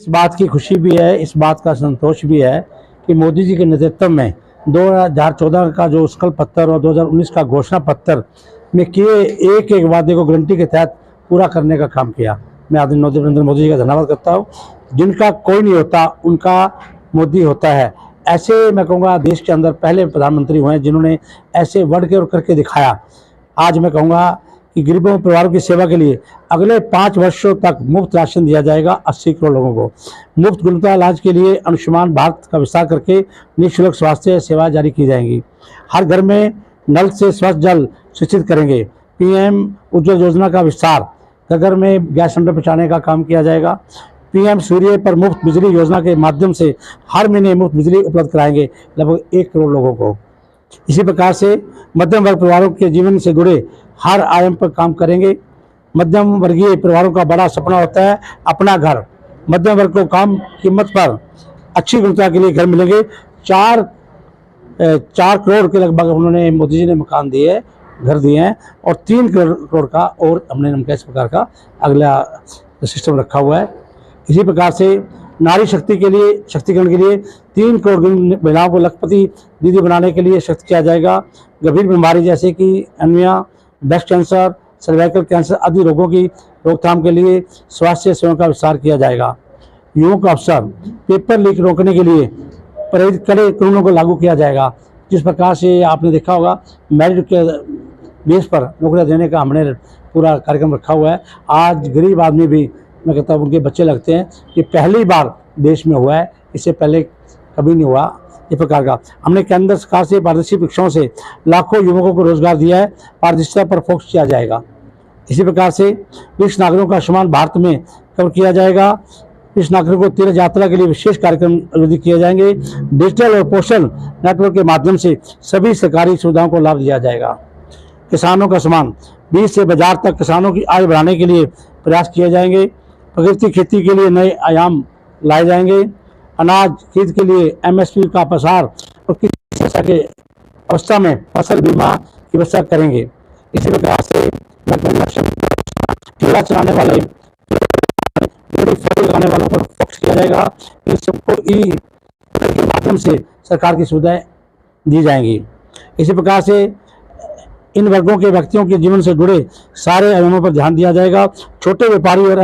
इस बात की खुशी भी है, इस बात का संतोष भी है कि मोदी जी के नेतृत्व में 2014 का जो संकल्प पत्र और 2019 का घोषणा पत्र में किए एक एक वादे को गारंटी के तहत पूरा करने का काम किया। मैं आदरणीय नरेंद्र मोदी जी का धन्यवाद करता हूँ। जिनका कोई नहीं होता उनका मोदी होता है। ऐसे मैं कहूँगा देश के अंदर पहले प्रधानमंत्री हुए हैं जिन्होंने ऐसे वर्ड के और करके दिखाया। आज मैं कहूँगा कि गरीबों परिवारों की सेवा के लिए अगले 5 वर्षों तक मुफ्त राशन दिया जाएगा 80 करोड़ लोगों को। मुफ्त गुणवत्ता इलाज के लिए आयुष्मान भारत का विस्तार करके निःशुल्क स्वास्थ्य सेवाएं जारी की जाएंगी। हर घर में नल से स्वच्छ जल सुनिश्चित करेंगे। पीएम उज्ज्वल योजना का विस्तार, घर घर में गैस सिलेंडर पहुँचाने का काम किया जाएगा। पीएम सूर्य पर मुफ्त बिजली योजना के माध्यम से हर महीने मुफ्त बिजली उपलब्ध कराएंगे लगभग 1 करोड़ लोगों को। इसी प्रकार से मध्यम वर्ग परिवारों के जीवन से जुड़े हर आयाम पर काम करेंगे। मध्यम वर्गीय परिवारों का बड़ा सपना होता है अपना घर। मध्यम वर्ग को कम कीमत पर अच्छी गुणवत्ता के लिए घर मिलेंगे। 4 करोड़ के लगभग उन्होंने मोदी जी ने मकान दिए, घर दिए हैं और 3 करोड़ का और हमने इस प्रकार का अगला सिस्टम रखा हुआ है। इसी प्रकार से नारी शक्ति के लिए, शक्तिकरण के लिए 3 करोड़ महिलाओं को लखपति दीदी बनाने के लिए सख्त किया जाएगा। गंभीर बीमारी जैसे कि anaemia, breast cancer, cervical cancer आदि रोगों की रोकथाम के लिए स्वास्थ्य सेवाओं का विस्तार किया जाएगा। युवाओं का अवसर, पेपर लीक रोकने के लिए कड़े कानूनों को लागू किया जाएगा। जिस प्रकार से आपने देखा होगा मेरिट के बेस पर नौकरियां देने का हमने पूरा कार्यक्रम रखा हुआ है। आज गरीब आदमी भी, मैं कहता हूँ, उनके बच्चे लगते हैं। ये पहली बार देश में हुआ है, इससे पहले कभी नहीं हुआ इस प्रकार का। हमने केंद्र सरकार से पारदर्शी परीक्षाओं से लाखों युवकों को रोजगार दिया है। पारदर्शिता पर फोकस किया जाएगा। इसी प्रकार से वरिष्ठ नागरिकों का आयुष्मान भारत में कवर किया जाएगा। वरिष्ठ नागरिकों को तीर्थ यात्रा के लिए विशेष कार्यक्रम आयोजित किए जाएंगे। डिजिटल और पोस्टल नेटवर्क के माध्यम से सभी सरकारी सुविधाओं को लाभ दिया जाएगा। किसानों का सम्मान, बीज से बाजार तक किसानों की आय बढ़ाने के लिए प्रयास किए जाएंगे। प्राकृतिक खेती के लिए नए आयाम लाए जाएंगे। अनाज खरीद के लिए एमएसपी का प्रसार और किसी के अवस्था में फसल बीमा की व्यवस्था करेंगे। इसी प्रकार से ठेला चलाने वाले, लगाने वालों पर फोकस किया जाएगा। इन सबको ई के माध्यम से सरकार की सुविधाएं दी जाएंगी। इसी प्रकार से इन वर्गों के व्यक्तियों के जीवन से जुड़े सारे आयामों पर ध्यान दिया जाएगा। छोटे व्यापारी और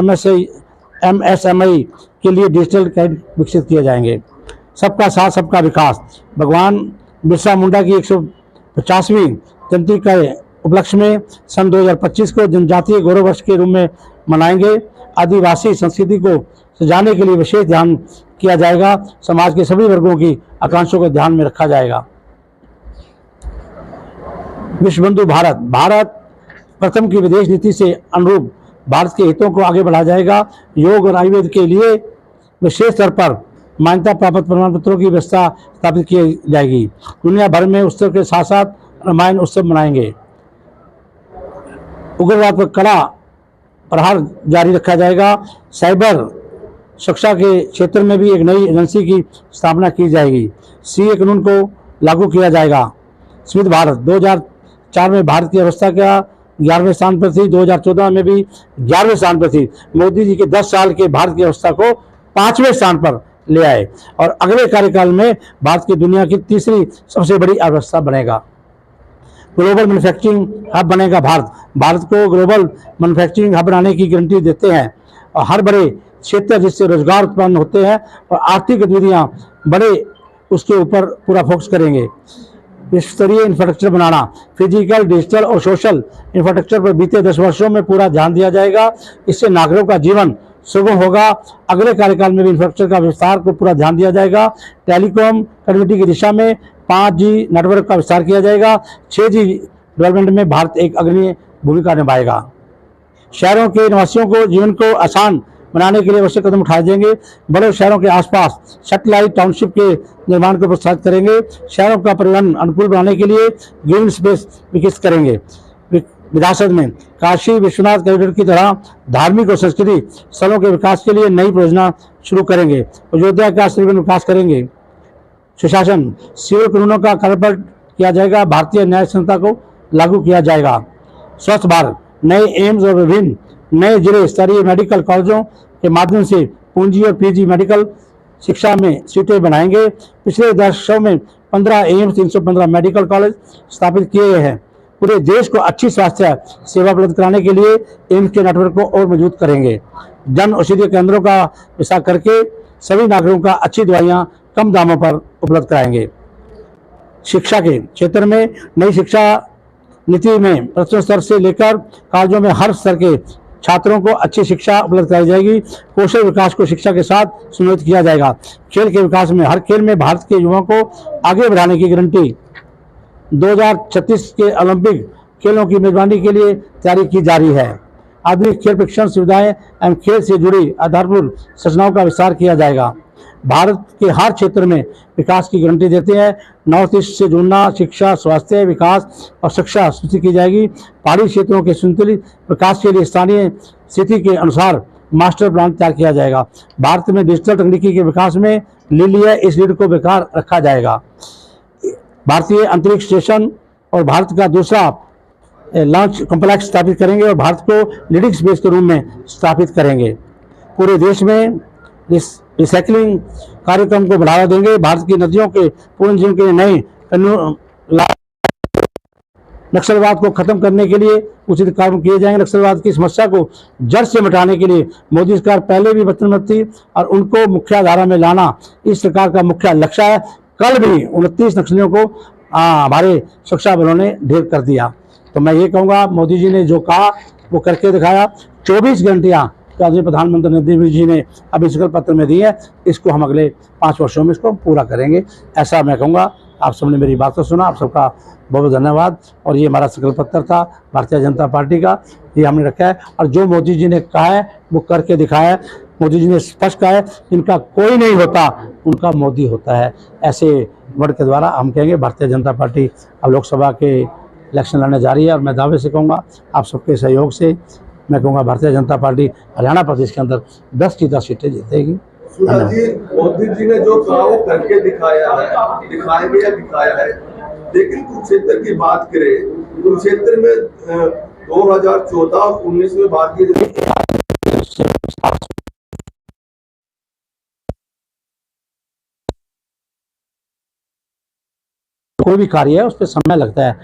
एमएसएमई के लिए डिजिटल क्रेडिट विकसित किए जाएंगे। सबका साथ सबका विकास, भगवान बिरसा मुंडा की 150वीं जयंती के उपलक्ष्य में सन 2025 को जनजातीय गौरव वर्ष के रूप में मनाएंगे। आदिवासी संस्कृति को सजाने के लिए विशेष ध्यान किया जाएगा। समाज के सभी वर्गों की आकांक्षाओं को ध्यान में रखा जाएगा। विश्व बंधु भारत, भारत प्रथम की विदेश नीति से अनुरूप भारत के हितों को आगे बढ़ाया जाएगा। योग और आयुर्वेद के लिए विशेष स्तर पर मान्यता प्राप्त प्रमाण पत्रों की व्यवस्था स्थापित की जाएगी। दुनिया भर में उत्सव के साथ साथ रामायण उत्सव मनाएंगे। उग्रवाद पर कड़ा प्रहार जारी रखा जाएगा। साइबर सुरक्षा के क्षेत्र में भी एक नई एजेंसी की स्थापना की जाएगी। सीए कानून को लागू किया जाएगा। समृद्ध भारत, 2004 में भारत की अवस्था का 11वें स्थान पर थी, 2014 में भी 11वें स्थान पर थी। मोदी जी के 10 साल के भारत की अवस्था को 5वें स्थान पर ले आए और अगले कार्यकाल में भारत की दुनिया की तीसरी सबसे बड़ी अर्थव्यवस्था बनेगा। ग्लोबल मैन्युफैक्चरिंग हब बनेगा भारत। भारत को ग्लोबल मैन्युफैक्चरिंग हब बनाने की गारंटी देते हैं और हर बड़े क्षेत्र जिससे रोजगार उत्पन्न होते हैं और आर्थिक गतिविधियां बड़े, उसके ऊपर पूरा फोकस करेंगे। विश्व स्तरीय इंफ्रास्ट्रक्चर बनाना, फिजिकल, डिजिटल और सोशल इंफ्रास्ट्रक्चर पर बीते 10 वर्षों में पूरा ध्यान दिया जाएगा। इससे नागरिकों का जीवन सुगम होगा। अगले कार्यकाल में भी इंफ्रास्ट्रक्चर का विस्तार को पूरा ध्यान दिया जाएगा। टेलीकॉम कनेक्टिविटी की दिशा में 5G नेटवर्क का विस्तार किया जाएगा। 6G डेवलपमेंट में भारत एक अग्रणी भूमिका निभाएगा। शहरों के निवासियों को जीवन को आसान बनाने के लिए आवश्यक कदम उठाए जाएंगे। बड़े शहरों के आसपास सैटेलाइट टाउनशिप के निर्माण को प्रोत्साहित करेंगे। शहरों का परिवहन अनुकूल बनाने के लिए ग्रीन स्पेस विकसित करेंगे। विरासत में काशी विश्वनाथ कॉरिडोर की तरह धार्मिक और संस्कृति स्थलों के विकास के लिए नई परियोजना शुरू करेंगे। अयोध्या का सर्वांगीण विकास करेंगे। सुशासन, सिविल कानूनों का कार्यपालन किया जाएगा। भारतीय न्याय संहिता को लागू किया जाएगा। स्वच्छ भारत, नए एम्स और विभिन्न नए जिले स्तरीय मेडिकल कॉलेजों के माध्यम से पूंजी और पीजी मेडिकल शिक्षा में सीटें बनाएंगे। पिछले दशकों में 15 एम्स 315 मेडिकल कॉलेज स्थापित किए गए हैं। पूरे देश को अच्छी स्वास्थ्य सेवा उपलब्ध कराने के लिए एम्स के नेटवर्क को और मजबूत करेंगे। जन औषधि केंद्रों का विस्तार करके सभी नागरिकों का अच्छी दवाइयाँ कम दामों पर उपलब्ध कराएंगे। शिक्षा के क्षेत्र में नई शिक्षा नीति में प्रथम स्तर से लेकर कॉलेजों में हर स्तर के छात्रों को अच्छी शिक्षा उपलब्ध कराई जाएगी। कौशल विकास को शिक्षा के साथ सुनिश्चित किया जाएगा। खेल के विकास में हर खेल में भारत के युवाओं को आगे बढ़ाने की गारंटी। 2036 के ओलंपिक खेलों की मेजबानी के लिए तैयारी की जा रही है। आधुनिक खेल प्रशिक्षण सुविधाएं एवं खेल से जुड़ी आधारभूत संरचनाओं का विस्तार किया जाएगा। भारत के हर क्षेत्र में विकास की गारंटी देते हैं। नॉर्थ ईस्ट से जुड़ना, शिक्षा, स्वास्थ्य, विकास और शिक्षा सुनिश्चित की जाएगी। पहाड़ी क्षेत्रों के संतुलित विकास के लिए स्थानीय स्थिति के अनुसार मास्टर प्लान तैयार किया जाएगा। भारत में डिजिटल तकनीकी के विकास में लीड है, इस लीड को बेकार रखा जाएगा। भारतीय अंतरिक्ष स्टेशन और भारत का दूसरा लॉन्च कॉम्प्लेक्स स्थापित करेंगे और भारत को लीडिंग स्पेस के रूप में स्थापित करेंगे। पूरे देश में रिसाइकलिंग कार्यक्रम को बढ़ावा देंगे। भारत की नदियों के पुनर्जीवन के नए नक्सलवाद को खत्म करने के लिए उचित कार्य किए जाएंगे। नक्सलवाद की समस्या को जड़ से मिटाने के लिए मोदी सरकार पहले भी वचनबद्ध थी और उनको मुख्य धारा में लाना इस सरकार का मुख्य लक्ष्य है। कल भी 29 नक्सलियों को हमारे सुरक्षा बलों ने ढेर कर दिया। तो मैं ये कहूँगा, मोदी जी ने जो कहा वो करके दिखाया। 24 घंटियाँ आदरणीय प्रधानमंत्री नरेंद्र मोदी जी ने अभी संकल्प पत्र में दी है, इसको हम अगले 5 वर्षों में इसको पूरा करेंगे, ऐसा मैं कहूँगा। आप सबने मेरी बात को सुना, आप सबका बहुत बहुत धन्यवाद। और ये हमारा संकल्प पत्र था भारतीय जनता पार्टी का, ये हमने रखा है और जो मोदी जी ने कहा है वो करके दिखाया है। मोदी जी ने स्पष्ट कहा है, इनका कोई नहीं होता, उनका मोदी होता है। ऐसे वर्ड के द्वारा हम कहेंगे भारतीय जनता पार्टी अब लोकसभा के इलेक्शन लड़ने जा रही है और मैं दावे से कहूँगा आप सबके सहयोग से मैं कहूँगा भारतीय जनता पार्टी हरियाणा प्रदेश के अंदर 10 की 10 सीटें जीतेगी। जी, मोदी जी ने जो कहा वो करके दिखाया है, दिखाएंगे या दिखाया है। लेकिन कुरुक्षेत्र की बात करें, कुरुक्षेत्र में 2014 और 19 में भारतीय कोई भी कार्य है उस पर समय लगता है।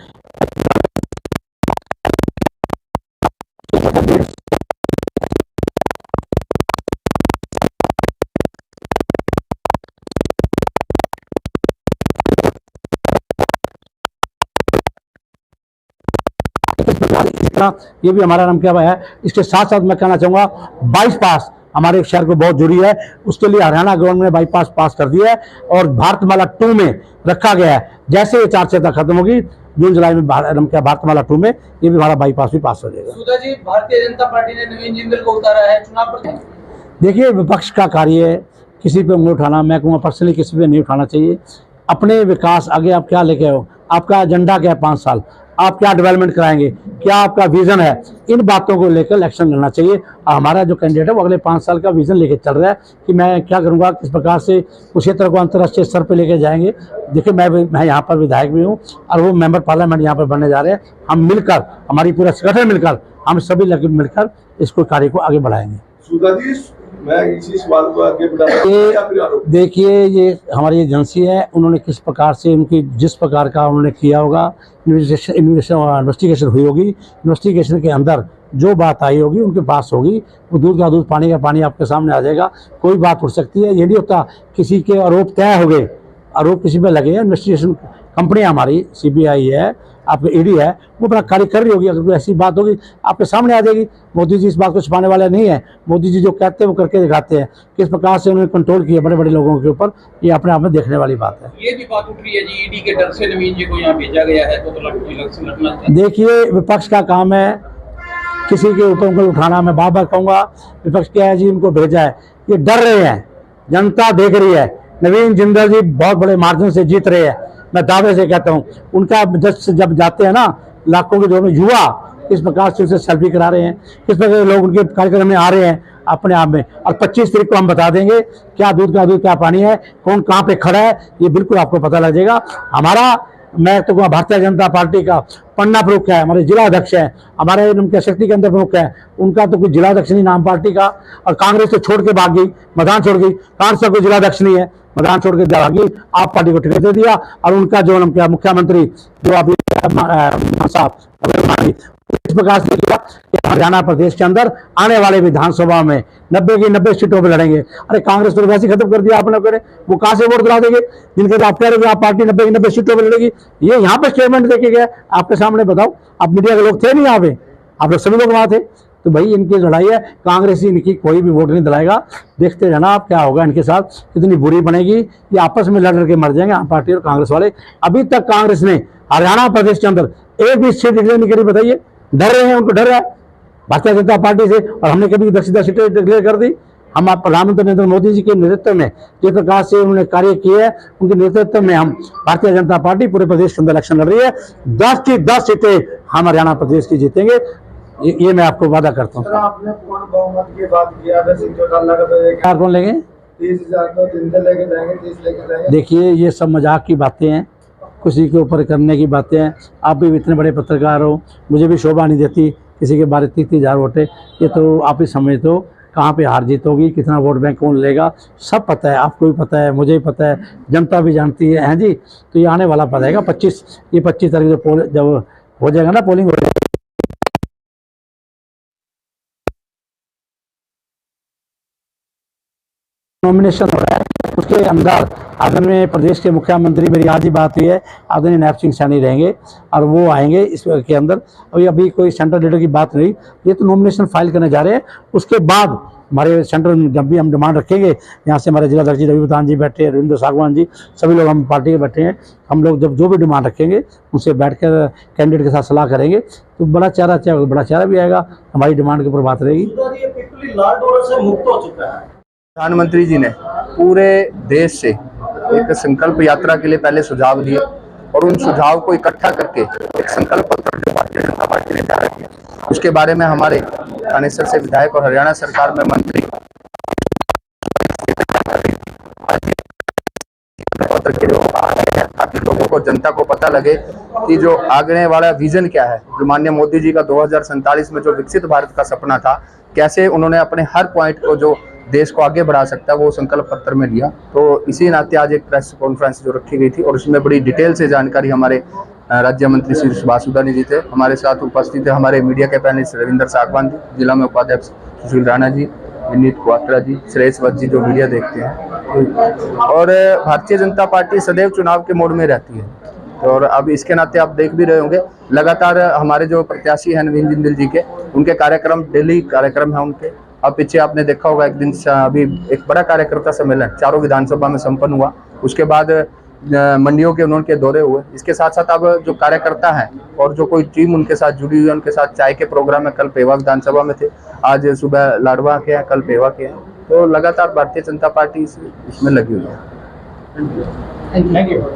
ये भी हमारा नाम क्या है। इसके साथ साथ मैं कहना चाहूँगा बाईपास हमारे शहर को बहुत जरूरी है, उसके लिए हरियाणा गवर्नमेंट ने बाईपास पास कर दिया है और भारतमाला 2 में रखा गया है। जैसे ये 4 खत्म होगी जून जुलाई में भारतमाला 2 में ये भी हमारा बाईपास भी पास हो जाएगा। सुधा जी, भारतीय जनता पार्टी ने नवीन जिंदल को उतारा है चुनाव पर। देखिए, विपक्ष का कार्य है किसी पे उंगली उठाना, मैं कहूँगा पर्सनली किसी पे नहीं उठाना चाहिए। अपने विकास आगे आप क्या लेके आओ, आपका एजेंडा क्या है 5 साल, आप क्या डेवलपमेंट कराएंगे, क्या आपका विजन है, इन बातों को लेकर इलेक्शन लड़ना चाहिए। हमारा जो कैंडिडेट है वो अगले 5 साल का विजन लेके चल रहा है कि मैं क्या करूंगा, किस प्रकार से उस क्षेत्र को अंतर्राष्ट्रीय स्तर पे लेके जाएंगे। देखिए, मैं यहाँ पर विधायक भी हूँ और वो मेंबर पार्लियामेंट यहाँ पर बनने जा रहे हैं। हम मिलकर, हमारी पूरा संगठन मिलकर, हम सभी लगे मिलकर इसको कार्य को आगे बढ़ाएंगे। सुधा जी, मैं इसी सवाल को आगे बढ़ा, देखिए, ये हमारी एजेंसी है, उन्होंने किस प्रकार से उनकी जिस प्रकार का उन्होंने किया होगा, इन्वेस्टिगेशन हुई होगी, इन्वेस्टिगेशन के अंदर जो बात आई होगी उनके पास होगी, वो दूध का दूध पानी का पानी आपके सामने आ जाएगा। कोई बात हो सकती है, ये नहीं होता किसी के आरोप तय हो गए, आरोप किसी पे लगे हैं। इन्वेस्टिगेशन कंपनी हमारी CBI है, आपके ED है, वो अपना कार्य कर रही होगी। अगर कोई ऐसी बात होगी आपके सामने आ जाएगी। मोदी जी इस बात को छुपाने वाले नहीं है। मोदी जी जो कहते हैं वो करके दिखाते हैं। किस प्रकार से उन्होंने कंट्रोल किया बड़े बड़े लोगों के ऊपर, ये अपने आप में देखने वाली बात है। ये भी बात उठ रही है जी, ED के डर से नवीन जी को यहाँ भेजा गया है, तो इलेक्शन लड़ना। देखिए, विपक्ष का काम है किसी के ऊपर उंगली उठाना। मैं बार बार कहूँगा, विपक्ष क्या है जी, इनको भेजा है, ये डर रहे हैं, जनता देख रही है। नवीन जिंदल जी बहुत बड़े मार्जिन से जीत रहे हैं, मैं दावे से कहता हूँ। उनका जब जाते हैं ना लाखों के जोर में युवा, किस प्रकार से उनसे सेल्फी करा रहे हैं, किस प्रकार से लोग उनके कार्यक्रम में आ रहे हैं अपने आप में। और 25 तारीख को हम बता देंगे क्या दूध का दूध क्या पानी है, कौन कहाँ पे खड़ा है, ये बिल्कुल आपको पता लग जाएगा। हमारा मैं तो कहूँ भारतीय जनता पार्टी का पन्ना प्रमुख है, हमारे जिला अध्यक्ष है, हमारे उनके शक्ति केंद्र प्रमुख है, उनका तो कोई जिला अध्यक्ष नहीं नाम पार्टी का। और कांग्रेस तो छोड़ के भाग गई, मैदान छोड़ गई, कांग्रेस का कोई जिला अध्यक्ष नहीं है, मैदान छोड़ के भागी, आप पार्टी को टिकट दे दिया। और उनका जो मुख्यमंत्री जो अभी साहब इस प्रकार से किया कि हरियाणा प्रदेश के अंदर आने वाले विधानसभा में 90 की 90 सीटों पर लड़ेंगे। अरे कांग्रेस तो वैसे खत्म कर दिया आपने, करे वो कहां से वोट दिला देंगे जिनके आप कह रहे हो आप पार्टी 90 की 90 सीटों पर लड़ेगी। ये यहाँ पे स्टेटमेंट देके गया आपके सामने, बताओ आप मीडिया के लोग थे नहीं यहाँ पे, आप लोग सभी लोग वहां थे। तो भाई इनकी लड़ाई है, कांग्रेस ही इनकी कोई भी वोट नहीं दिलाएगा। देखते रहना आप क्या होगा इनके साथ, कितनी बुरी बनेगी, ये आपस में लड़ के मर जाएंगे आम पार्टी और कांग्रेस वाले। अभी तक कांग्रेस ने हरियाणा प्रदेश के अंदर एक भी सीट डिक्लेयर नहीं करी, बताइए डर रहे हैं, उनको डर है भारतीय जनता पार्टी से। और हमने कभी 10 सीटें डिक्लेयर कर दी। हम आप प्रधानमंत्री नरेंद्र मोदी जी के नेतृत्व में जिस प्रकार से उन्होंने कार्य किए हैं, उनके नेतृत्व में हम भारतीय जनता पार्टी पूरे प्रदेश के अंदर इलेक्शन लड़ रही है। 10 की 10 सीटें हम हरियाणा प्रदेश की जीतेंगे, ये मैं आपको वादा करता हूँ। आपने पूर्ण बहुमत की बात किया, कार कौन लेंगे? 30,000 तो 3 से लेके जाएंगे, 30 लेके जाएंगे। देखिए ये सब मजाक की बातें हैं, किसी के ऊपर करने की बातें हैं। आप भी इतने बड़े पत्रकार हो, मुझे भी शोभा नहीं देती किसी के बारे 30,000 वोटे। ये तो आप ही समझते हो कहाँ पे हार जीत होगी, कितना वोट बैंक कौन लेगा, सब पता है, आपको भी पता है, मुझे भी पता है, जनता भी जानती है, हैं जी। तो ये आने वाला पता है 25 तारीख जब हो जाएगा ना पोलिंग हो जाएगा, नॉमिनेशन हो रहा है, उसके अंदर आदरणीय प्रदेश के मुख्यमंत्री, मेरी आज ही बात हुई है, आदरणीय नैब सिंह सैनी रहेंगे और वो आएंगे इसके अंदर। अभी कोई सेंट्रल लीडर की बात नहीं, ये तो नॉमिनेशन फाइल करने जा रहे हैं। उसके बाद हमारे सेंट्रल जब भी हम डिमांड रखेंगे, यहाँ से हमारे जिलाध्यक्ष रवि प्रधान जी बैठे हैं, रविंद्र सागवान जी, सभी लोग हम पार्टी के बैठे हैं। हम लोग जब जो भी डिमांड रखेंगे उनसे बैठकर कैंडिडेट के साथ सलाह करेंगे, तो बड़ा चेहरा भी आएगा, हमारी डिमांड के ऊपर बात रहेगी। लाल डोरा से मुक्त हो चुका है। प्रधानमंत्री जी ने पूरे देश से एक संकल्प यात्रा के लिए पहले सुझाव दिए और उन सुझाव को इकट्ठा करके एक संकल्प पत्र जो भारतीय जनता पार्टी ने तैयार किया, उसके बारे में हमारे थानेसर से विधायक और हरियाणा सरकार में मंत्री पत्र के जो ताकि लोगों को, जनता को पता लगे कि जो आगे वाला विजन क्या है, जो माननीय मोदी जी का 2047 में जो विकसित भारत का सपना था, कैसे उन्होंने अपने हर पॉइंट को जो देश को आगे बढ़ा सकता है वो संकल्प पत्र में लिया। तो इसी नाते आज एक प्रेस कॉन्फ्रेंस जो रखी गई थी और उसमें बड़ी डिटेल से जानकारी हमारे राज्य मंत्री श्री सुभाष सुदानी जी थे, हमारे साथ उपस्थित थे हमारे मीडिया के पैनलिस्ट रविंद्र सागवान जी, जिला में उपाध्यक्ष सुशील राणा जी, विनीत क्वात्रा जी, श्रेयस वत्स जी जो मीडिया देखते हैं। और भारतीय जनता पार्टी सदैव चुनाव के मोड में रहती है और अब इसके नाते आप देख भी रहे होंगे लगातार हमारे जो प्रत्याशी हैं नवीन जिंदल जी के, उनके कार्यक्रम डेली कार्यक्रम है उनके। अब पीछे आपने देखा होगा एक दिन अभी एक बड़ा कार्यकर्ता सम्मेलन 4 विधानसभा में संपन्न हुआ, उसके बाद मंडियों के उन्होंने दौरे हुए। इसके साथ साथ अब जो कार्यकर्ता हैं और जो कोई टीम उनके साथ जुड़ी हुई है, उनके साथ चाय के प्रोग्राम में, कल पेवा विधानसभा में थे, आज सुबह लाडवा के हैं, कल पेवा के हैं। तो लगातार भारतीय जनता पार्टी इसमें लगी हुई है। Thank you.